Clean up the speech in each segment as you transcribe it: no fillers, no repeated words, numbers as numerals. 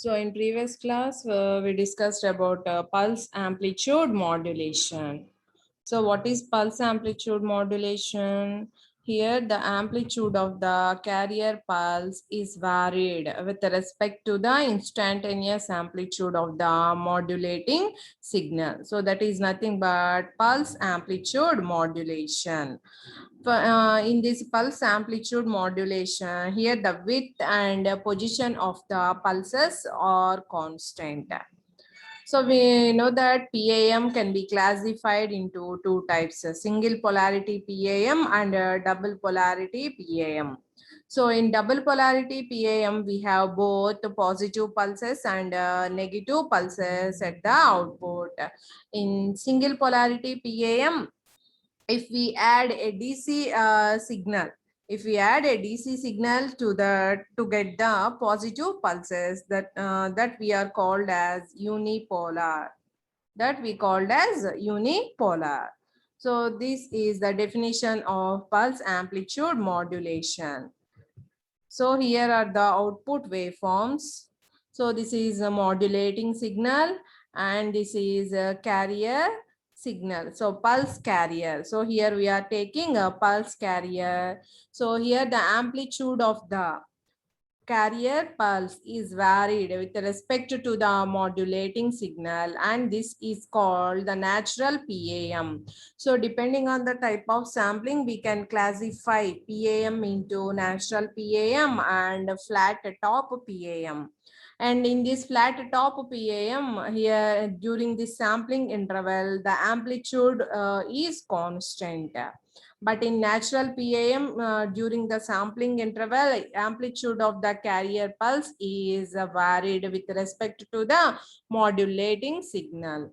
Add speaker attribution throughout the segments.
Speaker 1: So in previous class, we discussed about pulse amplitude modulation. So what is pulse amplitude modulation? Here the amplitude of the carrier pulse is varied with respect to the instantaneous amplitude of the modulating signal. So that is nothing but pulse amplitude modulation. In this pulse amplitude modulation, here the width and position of the pulses are constant. So we know that PAM can be classified into two types, a single polarity PAM and a double polarity PAM. So in double polarity PAM, we have both positive pulses and negative pulses at the output. In single polarity PAM, if we add a DC signal, if we add a DC signal to get the positive pulses, that we are called as unipolar. That we called as unipolar. So this is the definition of pulse amplitude modulation. So here are the output waveforms. So this is a modulating signal and this is a carrier signal. So pulse carrier. So here we are taking a pulse carrier. So here the amplitude of the carrier pulse is varied with respect to the modulating signal, and this is called the natural PAM. So depending on the type of sampling, we can classify PAM into natural PAM and flat top PAM. And in this flat top PAM, here during this sampling interval, the amplitude is constant. But in natural PAM, during the sampling interval, amplitude of the carrier pulse is varied with respect to the modulating signal.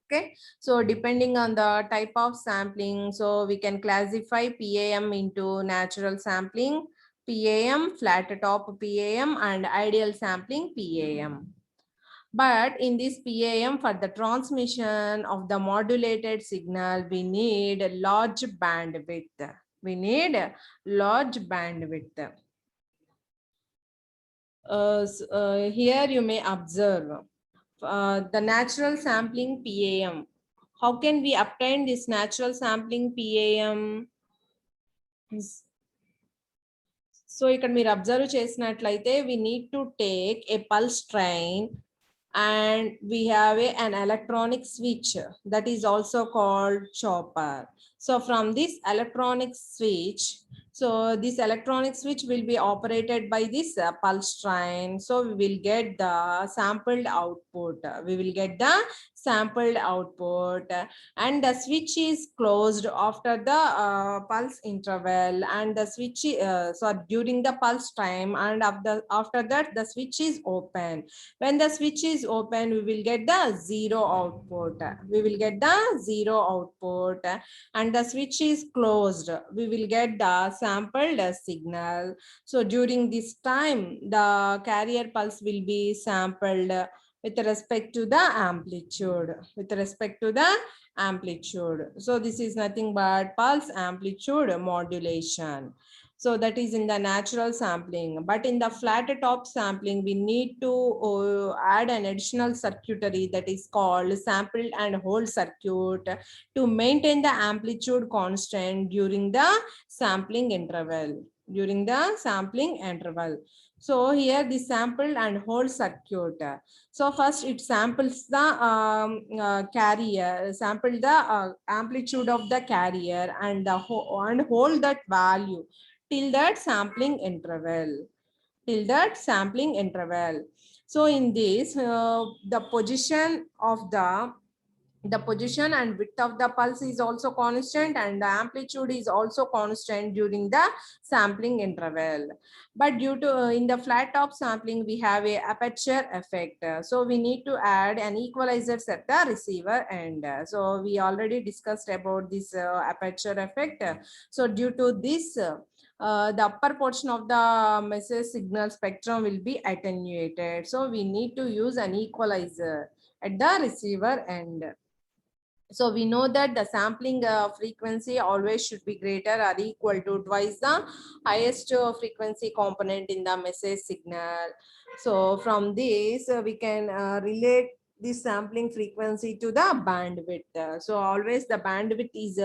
Speaker 1: Okay, so depending on the type of sampling, so we can classify PAM into natural sampling, PAM, flat top PAM, and ideal sampling PAM. But in this PAM, for the transmission of the modulated signal, we need a large bandwidth. We need a large bandwidth. Here you may observe the natural sampling PAM. How can we obtain this natural sampling PAM? So ఇక్కడ మీరు observe చేసినట్లయితే we need to take a pulse train and we have an electronic switch that is also called chopper. So from this electronic switch, so this electronic switch will be operated by this pulse train. So we will get the sampled output. We will get the sampled output, and the switch is closed after the pulse interval, and the switch so during the pulse time, and after that the switch is open. When the switch is open, we will get the zero output. We will get the zero output, and the switch is closed. We will get the sampled signal. So during this time, the carrier pulse will be sampled with respect to the amplitude. With respect to the amplitude. So this is nothing but pulse amplitude modulation. So that is in the natural sampling. But in the flat top sampling, we need to add an additional circuitry that is called sample and hold circuit to maintain the amplitude constant during the sampling interval. During the sampling interval. So here the sample and hold circuit. So first it samples the carrier, sample the amplitude of the carrier and hold that value till that sampling interval. Till that sampling interval. So in this, the position and width of the pulse is also constant, and the amplitude is also constant during the sampling interval. But due to in the flat top sampling, we have a aperture effect. So we need to add an equalizer at the receiver end. So we already discussed about this aperture effect. So due to this, the upper portion of the message signal spectrum will be attenuated. So we need to use an equalizer at the receiver end. So we know that the sampling frequency always should be greater or equal to twice the highest frequency component in the message signal. So from this, we can relate this sampling frequency to the bandwidth. So always the bandwidth is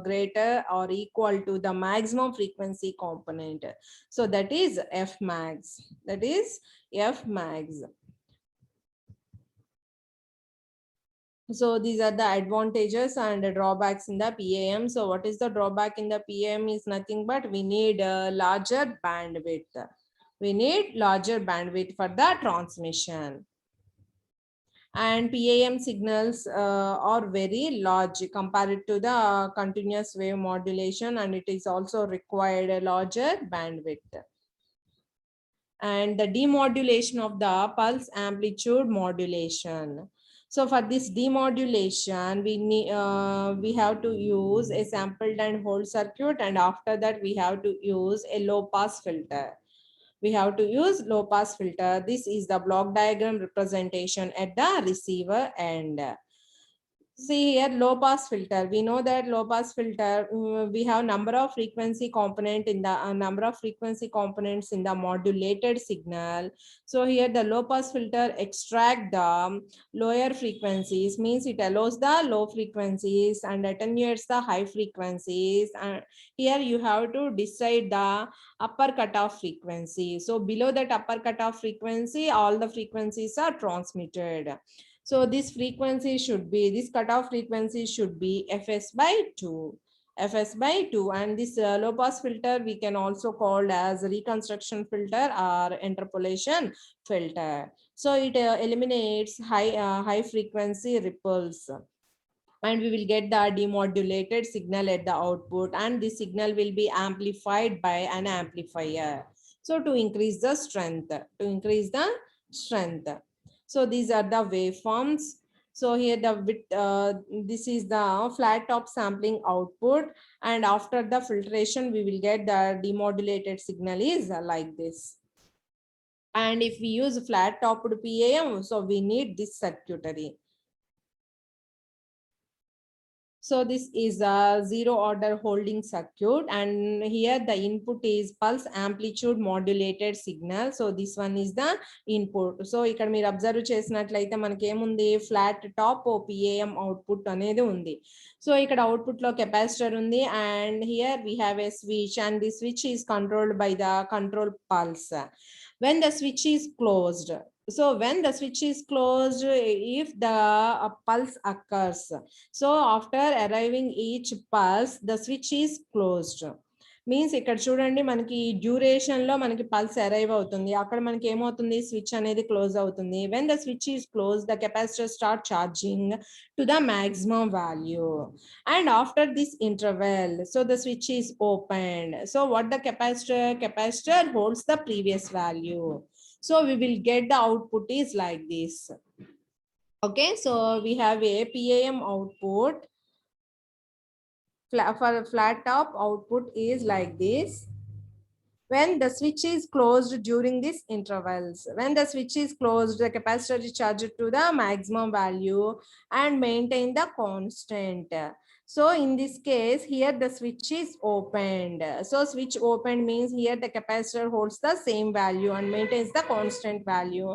Speaker 1: greater or equal to the maximum frequency component. So that is F max. That is F max. So these are the advantages and the drawbacks in the PAM. So what is the drawback in the PAM is nothing but we need a larger bandwidth. We need larger bandwidth for the transmission. And PAM signals are very large compared to the continuous wave modulation, and it is also required a larger bandwidth. And the demodulation of the pulse amplitude modulation. So for this demodulation, we have to use a sampled and hold circuit, and after that we have to use a low pass filter. We have to use low pass filter. This is the block diagram representation at the receiver end. See here, low pass filter. We know that low pass filter, we have number of frequency component in the number of frequency components in the modulated signal. So here the low pass filter extract the lower frequencies, means it allows the low frequencies and attenuates the high frequencies. And here you have to decide the upper cutoff frequency. So below that upper cutoff frequency, all the frequencies are transmitted. So this frequency should be, this cutoff frequency should be Fs by 2. Fs by 2, and this low pass filter we can also call as reconstruction filter or interpolation filter. So it eliminates high frequency ripples, and we will get the demodulated signal at the output, and the signal will be amplified by an amplifier. So to increase the strength. So these are the waveforms. So here this is the flat top sampling output, and after the filtration we will get the demodulated signal is like this. And if we use flat topped PAM, so we need this circuitry. So this is a zero order holding circuit, and here the input is pulse amplitude modulated signal. So this one is the input. So ఇక్కడ మీరు observe చేసినట్లయితే మనకి ఏముంది, flat top PAM output అనేది ఉంది. So ఇక్కడ output లో capacitor ఉంది, and here we have a switch, and the switch is controlled by the control pulse. When the switch is closed, so when the switch is closed, if the pulse occurs, so after arriving each pulse, the switch is closed. Means ఇక్కడ చూడండి, మనకి duration లో మనకి pulse arrive అవుతుంది, అక్కడ మనకి ఏమవుతుంది, switch అనేది క్లోజ్ అవుతుంది. When the switch is close, the capacitor start charging to the maximum value, and after this interval, so the switch is opened. So what the capacitor holds the previous value. So we will get the output is like this. Okay, so we have a PAM output. For flat top output is like this. When the switch is closed during these intervals, when the switch is closed, the capacitor is charged to the maximum value and maintain the constant. So in this case, here the switch is opened. So switch opened means here the capacitor holds the same value and maintains the constant value.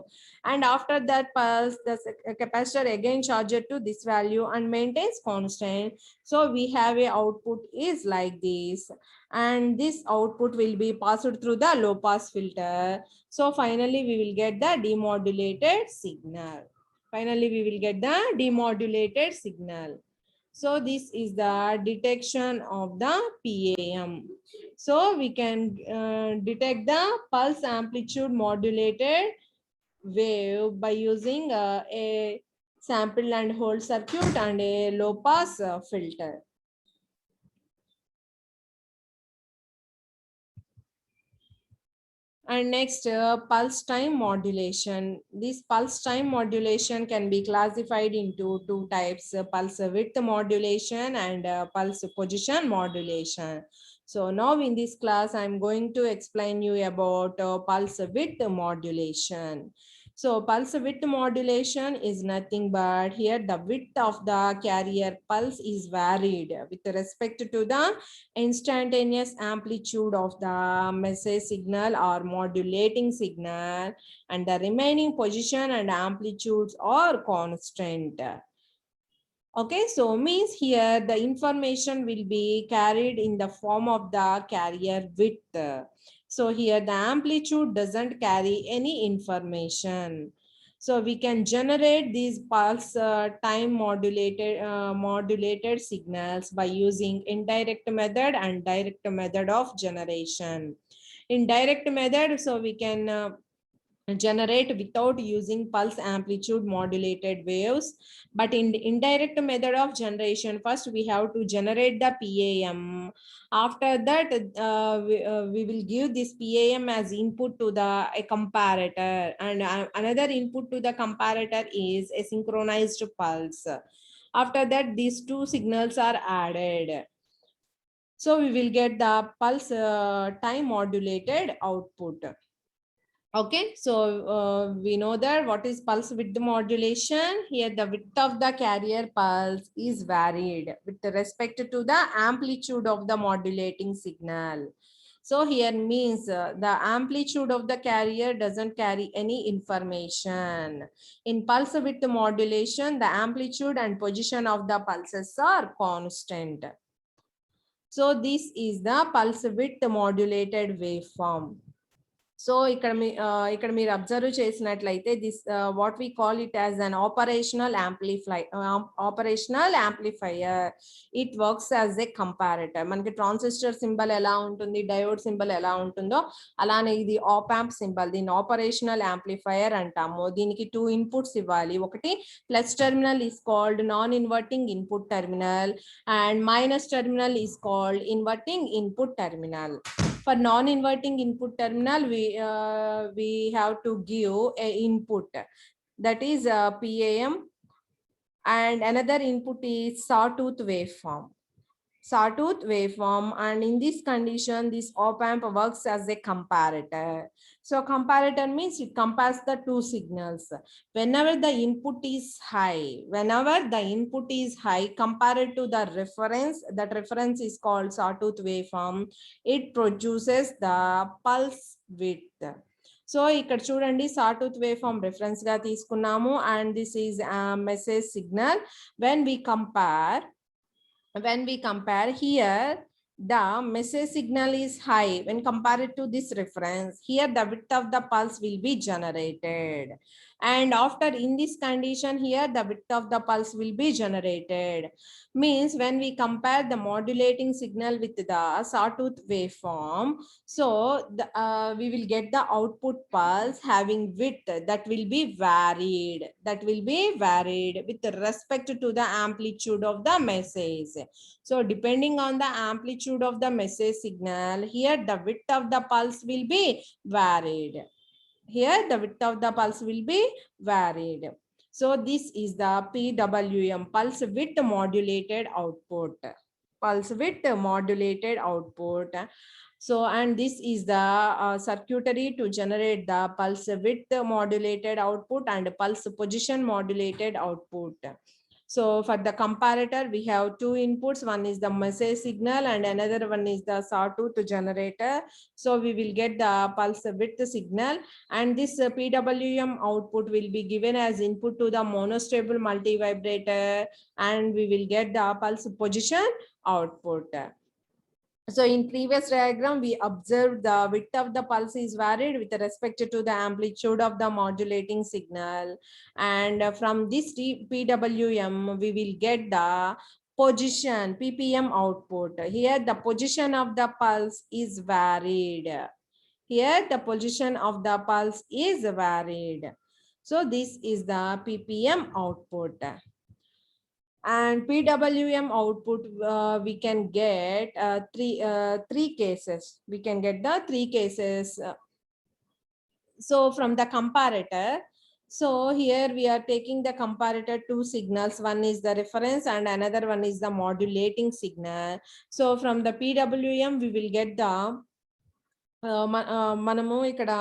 Speaker 1: And after that pulse, the capacitor again charged to this value and maintains constant. So we have a output is like this, and this output will be passed through the low pass filter. So finally we will get the demodulated signal. So this is the detection of the PAM. So we can detect the pulse amplitude modulated wave by using a sample and hold circuit and a low pass filter. And next, pulse time modulation. This pulse time modulation can be classified into two types: pulse width modulation and pulse position modulation. So now in this class, I'm going to explain you about pulse width modulation. So pulse width modulation is nothing but here the width of the carrier pulse is varied with respect to the instantaneous amplitude of the message signal or modulating signal, and the remaining position and amplitudes are constant. Okay, so means here the information will be carried in the form of the carrier width. So here the amplitude doesn't carry any information. So we can generate these pulse time modulated signals by using indirect method and direct method of generation. In direct method, so we can generate without using pulse amplitude modulated waves, but in the indirect method of generation, first we have to generate the PAM. After that we will give this PAM as input to the a comparator, and another input to the comparator is a synchronized pulse. After that these two signals are added, so we will get the pulse time modulated output. Okay, so we know that what is pulse width modulation. Here the width of the carrier pulse is varied with respect to the amplitude of the modulating signal. So here means the amplitude of the carrier doesn't carry any information. In pulse width modulation, the amplitude and position of the pulses are constant. So this is the pulse width modulated waveform. So ఇక్కడ మీరు observe చేసినట్లయితే this what we call it as an operational amplifier. It works as a comparator. మనకి transistor symbol ఎలా ఉంటుంది, diode symbol ఎలా ఉంటుందో అలానే ఇది ఆప్ యాంప్ సింబల్. దీన్ని ఆపరేషనల్ యాంప్లిఫైయర్ అంటాము. దీనికి 2 ఇన్పుట్స్ ఇవ్వాలి. ఒకటి plus terminal is called non inverting input terminal and minus terminal is called inverting input terminal. For non-inverting input terminal, we have to give a input, that is PAM, and another input is sawtooth waveform. And in this condition this op amp works as a comparator. So comparator means it compares the two signals. Whenever the input is high compared to the reference, that reference is called sawtooth waveform, it produces the pulse width. So ఇక్కడ చూడండి sawtooth waveform reference గా తీసుకున్నాము, and this is a message signal. When we compare here, the message signal is high when compared to this reference. Here the width of the pulse will be generated, and after in this condition here the width of the pulse will be generated. Means when we compare the modulating signal with the sawtooth waveform, so we will get the output pulse having width that will be varied with respect to the amplitude of the message. So depending on the amplitude of the message signal, here the width of the pulse will be varied. So this is the PWM, pulse width modulated output. So, and this is the circuitry to generate the pulse width modulated output and pulse position modulated output. So for the comparator, we have 2 inputs. One is the message signal and another one is the sawtooth generator. So we will get the pulse width signal, and this PWM output will be given as input to the monostable multivibrator, and we will get the pulse position output. So in previous diagram, we observed the width of the pulse is varied with respect to the amplitude of the modulating signal. And from this PWM, we will get the position, PPM output. Here the position of the pulse is varied. So this is the PPM output. And PWM output, we can get three cases. We can get the 3 cases. So from the comparator, so here we are taking the comparator 2 signals. One is the reference and another one is the modulating signal. So from the PWM, we will get the మనము ఇక్కడ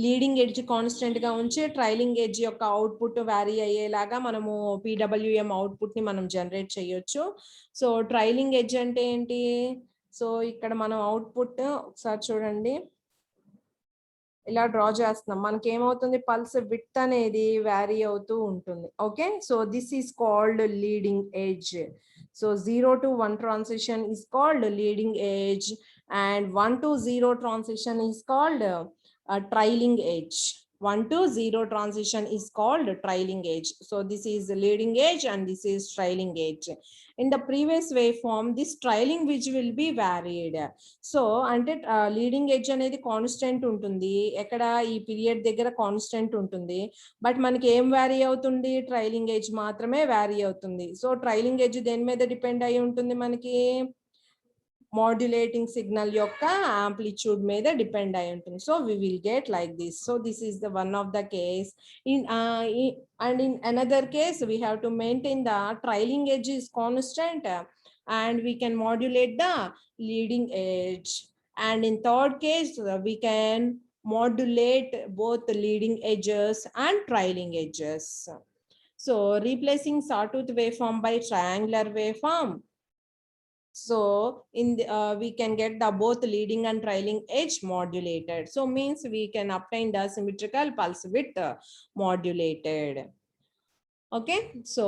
Speaker 1: leading edge constant గా ఉంచి trailing edge యొక్క output vary అయ్యేలాగా మనము PWM output ని మనం generate చేయొచ్చు. సో ట్రైలింగ్ ఎడ్జ్ అంటే ఏంటి? సో ఇక్కడ మనం అవుట్పుట్ ఒకసారి చూడండి, ఇలా డ్రా చేస్తున్నాం. మనకి ఏమవుతుంది, పల్స్ విడ్త్ అనేది వ్యారీ అవుతూ ఉంటుంది. Okay, so this is called leading edge. So 0 to 1 transition is called leading edge, and 1 to 0 transition is called trailing edge. 1 to 0 transition is called trailing edge. So this is leading edge and this is trailing edge. In the previous waveform, this trailing edge will be varied. So అంటే leading edge అనేది constant ఉంటుంది, ఎక్కడ ఈ period దగ్గర constant ఉంటుంది. But మనకి ఏం vary అవుతుంది, ట్రైలింగ్ ఎడ్జ్ మాత్రమే వ్యారీ అవుతుంది. సో ట్రైలింగ్ ఎడ్జ్ దేని మీద డిపెండ్ అయి ఉంటుంది, మనకి మాడ్యులేటింగ్ సిగ్నల్ యొక్క ఆంప్లిట్యూడ్ మీద డిపెండ్ అయి ఉంటుంది. So we will get like this. So this is the one of the case. And in another case we have to maintain the trailing edge is constant and we can modulate the leading edge. And in third case we can modulate both the leading edges and trailing edges. So replacing sawtooth waveform by triangular waveform, so in the, we can get the both leading and trailing edge modulated. So means we can obtain the symmetrical pulse width modulated. Okay, so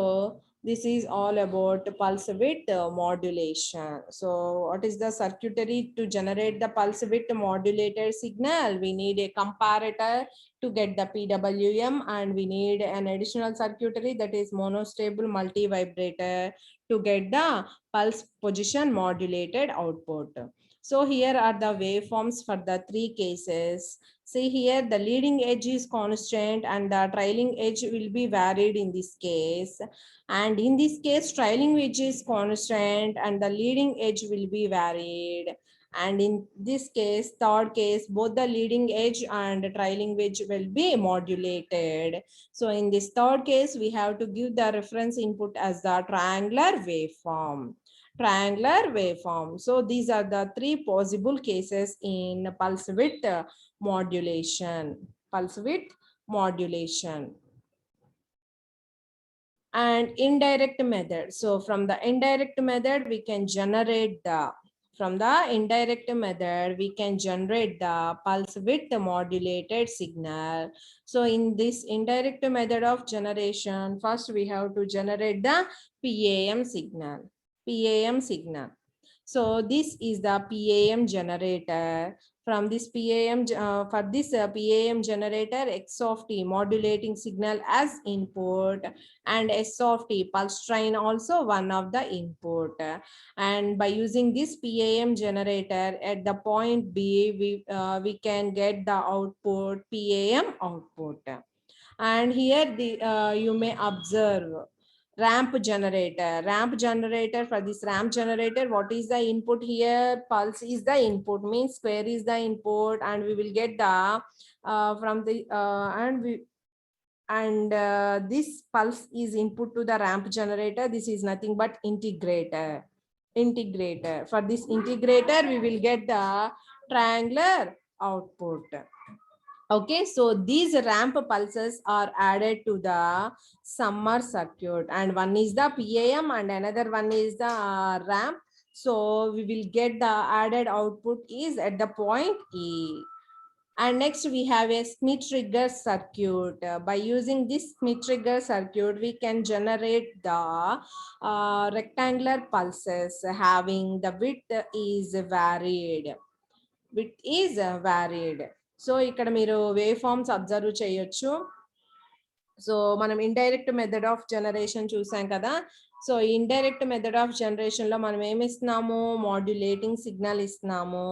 Speaker 1: this is all about pulse width modulation. So what is the circuitry to generate the pulse width modulated signal? We need a comparator to get the PWM, and we need an additional circuitry, that is monostable multi-vibrator, to get the pulse position modulated output. So here are the waveforms for the three cases. See here, the leading edge is constant and the trailing edge will be varied in this case. And in this case, trailing edge is constant and the leading edge will be varied. And in this case, third case, both the leading edge and the trailing edge will be modulated. So in this third case, we have to give the reference input as the triangular waveform. Triangular waveform. So these are the three possible cases in pulse width modulation. Pulse width modulation. And indirect method. So from the indirect method, we can generate the pulse width modulated signal. So in this indirect method of generation, first we have to generate the PAM signal. So this is the PAM generator. From this PAM, for this PAM generator, X of t modulating signal as input, and S of t pulse train also one of the input. And by using this PAM generator at the point B, we can get the output PAM output. And here you may observe ramp generator. For this ramp generator, what is the input here? Pulse is the input, means square is the input, and we will get the from the this pulse is input to the ramp generator. This is nothing but integrator. For this integrator, we will get the triangular output. Okay, so these ramp pulses are added to the summer circuit, and one is the PAM and another one is the ramp. So we will get the added output is at the point E. And next we have a Schmitt trigger circuit. By using this Schmitt trigger circuit, we can generate the rectangular pulses having the width is varied. So ఇక్కడ మీరు wave forms observe చేయొచ్చు. So మనం indirect method of generation చూసాం కదా. So indirect method of generation లో మనం ఏమి ఇస్తున్నాము, మాడ్యులేటింగ్ సిగ్నల్ ఇస్తున్నాము.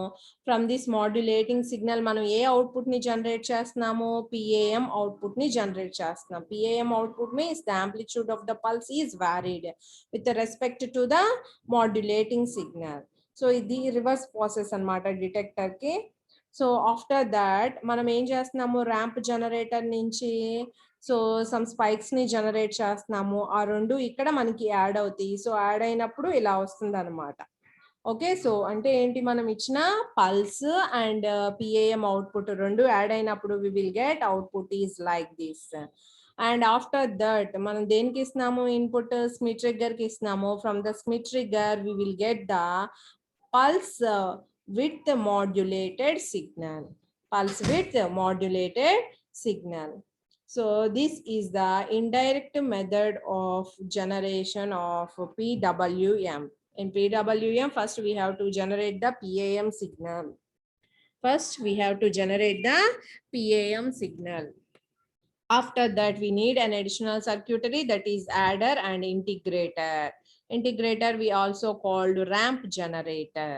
Speaker 1: ఫ్రమ్ దిస్ మాడ్యులేటింగ్ సిగ్నల్ మనం ఏ అవుట్పుట్ ని జనరేట్ చేస్తున్నాము, PAM అవుట్పుట్ ని జనరేట్ చేస్తున్నాం. PAM output means the amplitude of the pulse is varied with respect to the modulating signal. So ఇది రివర్స్ ప్రాసెస్ అన్నమాట డిటెక్టర్ కి. So after that మనం ఏం చేస్తున్నాము, ర్యాంప్ జనరేటర్ నుంచి సో సమ్ స్పైక్స్ ని జనరేట్ చేస్తున్నాము. ఆ రెండు ఇక్కడ మనకి యాడ్ అవుతాయి. సో యాడ్ అయినప్పుడు ఇలా వస్తుంది అనమాట. ఓకే సో అంటే ఏంటి మనం ఇచ్చిన పల్స్ అండ్ పిఏఎం అవుట్పుట్ రెండు యాడ్ అయినప్పుడు we will get output is like this and after that మనం దేనికి ఇస్తున్నాము ఇన్పుట్ స్మిత్ ట్రిగ్గర్ కి ఇస్తున్నాము from the Schmitt trigger we will get the pulse width modulated signal. Pulse width modulated signal. So this is the indirect method of generation of PWM. In PWM, first we have to generate the PAM signal. First we have to generate the PAM signal. After that, we need an additional circuitry, that is adder and integrator. Integrator we also called ramp generator.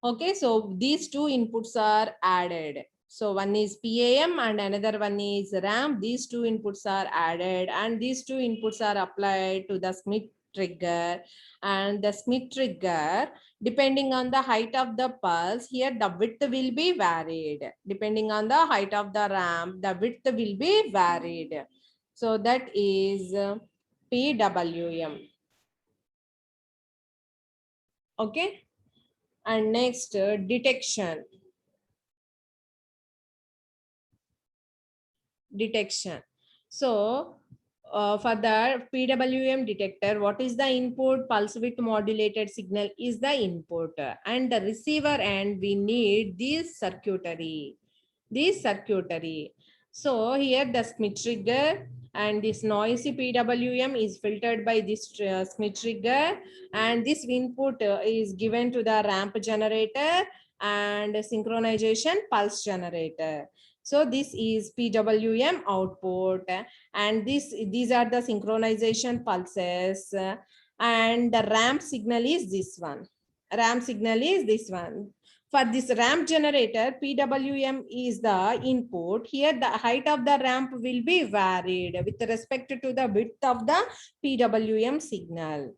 Speaker 1: Okay, so these two inputs are added. So one is PAM and another one is ramp. These two inputs are added and these two inputs are applied to the Smith trigger, and the Smith trigger, depending on the height of the pulse, here the width will be varied. Depending on the height of the ramp, the width will be varied. So that is PWM. Okay. And next, detection. So for the PWM detector, what is the input? Pulse width modulated signal is the input, and the receiver end we need this circuitry. So here the Smith trigger and this noisy PWM is filtered by this Smith trigger, and this input is given to the ramp generator and synchronization pulse generator. So this is PWM output, and these are the synchronization pulses, and the ramp signal is this one. Ramp signal is this one. For this ramp generator, PWM is the input. Here the height of the ramp will be varied with respect to the width of the PWM signal.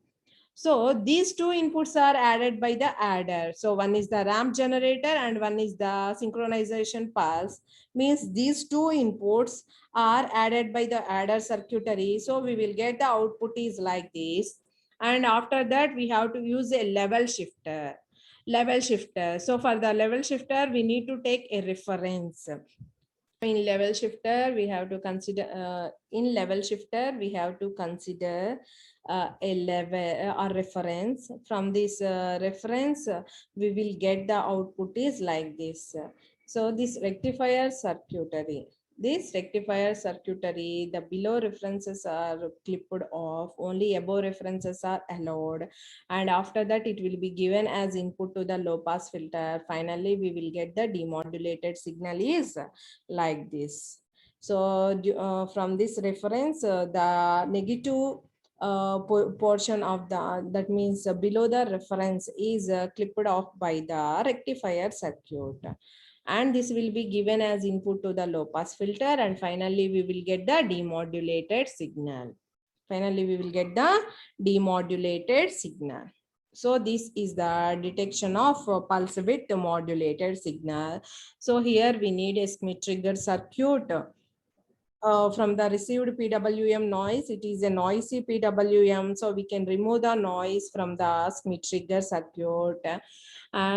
Speaker 1: So these two inputs are added by the adder. So one is the ramp generator and one is the synchronization pulse. Means these two inputs are added by the adder circuitry. So we will get the output is like this. And after that, we have to use a level shifter. So for the level shifter, we need to take a reference. In level shifter, we have to consider a level or reference. From this reference, we will get the output is like this. So this rectifier circuitry. The below references are clipped off, only above references are allowed. And after that, it will be given as input to the low pass filter. Finally, we will get the demodulated signal is like this. So from this reference, the negative portion of that means below the reference is clipped off by the rectifier circuit, and this will be given as input to the low pass filter, and finally we will get the demodulated signal. So this is the detection of pulse width modulated signal. So here we need a Smith trigger circuit. From the received PWM noise, it is a noisy PWM, so we can remove the noise from the Smith trigger circuit.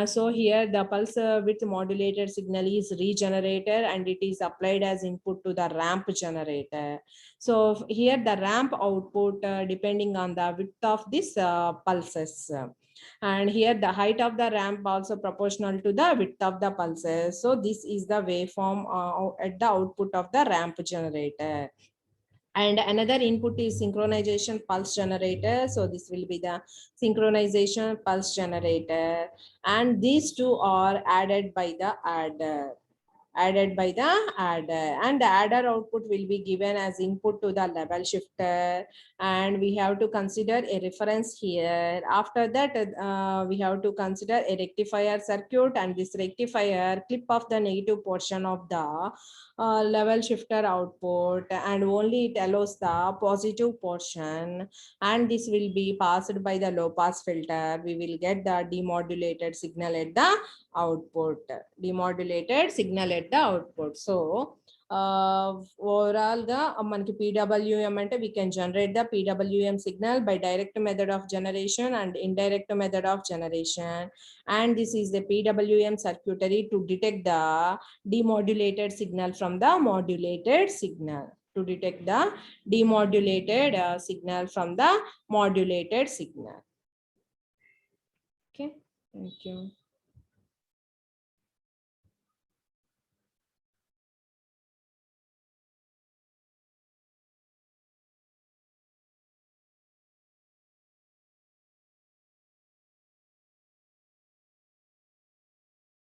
Speaker 1: So here the pulse width modulated signal is regenerated and it is applied as input to the ramp generator. So here the ramp output depending on the width of this pulses. And here the height of the ramp also proportional to the width of the pulses. So this is the waveform at the output of the ramp generator. And another input is synchronization pulse generator. So this will be the synchronization pulse generator. And these two are added by the adder. And the adder output will be given as input to the level shifter, and we have to consider a reference here. After that, we have to consider a rectifier circuit, and this rectifier clip off the negative portion of the level shifter output, and only it allows the positive portion, and this will be passed by the low pass filter. We will get the demodulated signal at the output. So overall గా మనకి PWM అంటే we can generate the PWM signal by direct method of generation and indirect method of generation, and this is the PWM circuitry to detect the demodulated signal from the modulated signal, to detect the demodulated signal from the modulated signal. Okay, thank you.